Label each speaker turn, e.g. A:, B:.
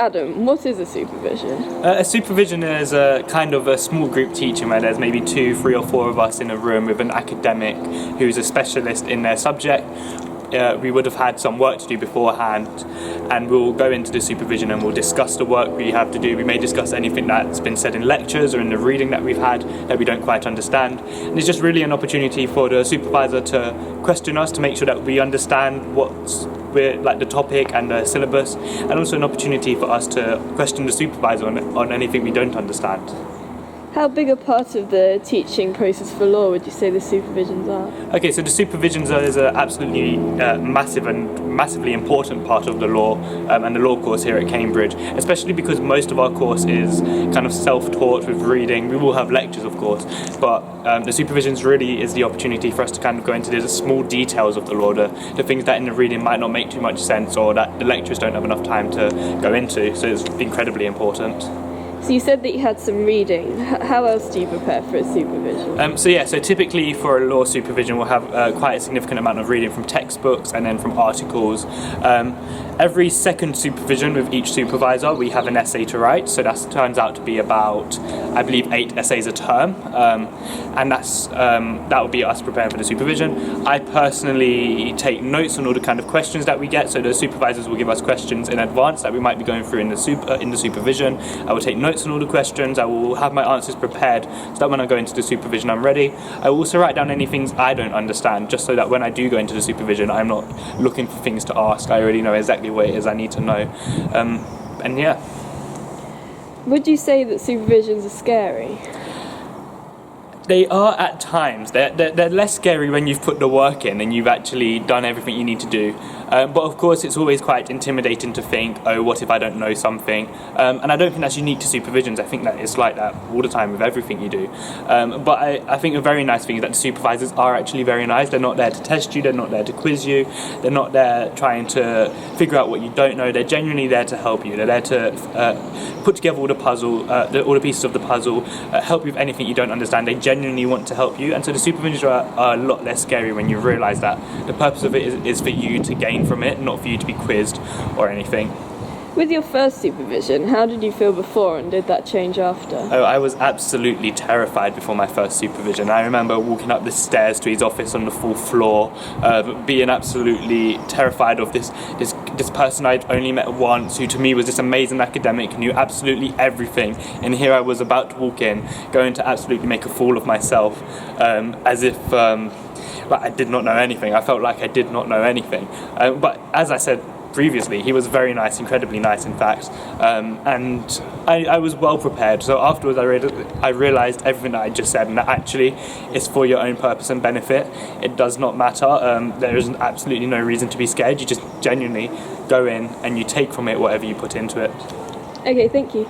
A: Adam, what is a supervision?
B: A supervision is a kind of a small group teaching where there's maybe 2, 3 or 4 of us in a room with an academic who's a specialist in their subject. We would have had some work to do beforehand, and we'll go into the supervision and we'll discuss the work we have to do. We may discuss anything that's been said in lectures or in the reading that we've had that we don't quite understand. And it's just really an opportunity for the supervisor to question us to make sure that we understand what's like the topic and the syllabus, and also an opportunity for us to question the supervisor on anything we don't understand.
A: How big a part of the teaching process for law would you say the supervisions are?
B: Okay, so the supervisions is an absolutely massive and massively important part of the law and the law course here at Cambridge, especially because most of our course is kind of self-taught with reading. We will have lectures, of course, but the supervisions really is the opportunity for us to kind of go into the small details of the law, the things that in the reading might not make too much sense or that the lecturers don't have enough time to go into, so it's incredibly important.
A: So you said that you had some reading. How else do you prepare for a supervision?
B: So typically for a law supervision we'll have quite a significant amount of reading from textbooks and then from articles. Every second supervision with each supervisor we have an essay to write, so that turns out to be about, I believe, 8 essays a term, and that will be us preparing for the supervision. I personally take notes on all the kind of questions that we get, so the supervisors will give us questions in advance that we might be going through in the supervision. I will take notes on all the questions. I will have my answers prepared so that when I go into the supervision I'm ready. I will also write down any things I don't understand, just so that when I do go into the supervision I'm not looking for things to ask. I already know exactly what it is I need to know. And yeah.
A: Would you say that supervisions are scary?
B: They are at times. They're less scary when you've put the work in and you've actually done everything you need to do. But of course it's always quite intimidating to think, oh, what if I don't know something? And I don't think that's unique to supervisions. I think that it's like that all the time with everything you do. But I think a very nice thing is that the supervisors are actually very nice. They're not there to test you, they're not there to quiz you, they're not there trying to figure out what you don't know. They're genuinely there to help you. They're there to put together all the pieces of the puzzle, help you with anything you don't understand. They genuinely want to help you, and so the supervisions are a lot less scary when you realise that the purpose of it is for you to gain from it, not for you to be quizzed or anything.
A: With your first supervision, how did you feel before and did that change after?
B: Oh, I was absolutely terrified before my first supervision. I remember walking up the stairs to his office on the 4th floor, being absolutely terrified of this person I'd only met once, who to me was this amazing academic, knew absolutely everything, and here I was about to walk in, going to absolutely make a fool of myself, as if I did not know anything. I felt like I did not know anything. But as I said previously, he was very nice, incredibly nice in fact, and I was well prepared. So afterwards I realised everything that I just said, and that actually it's for your own purpose and benefit. It does not matter. There is absolutely no reason to be scared. You just genuinely go in and you take from it whatever you put into it.
A: Okay, thank you.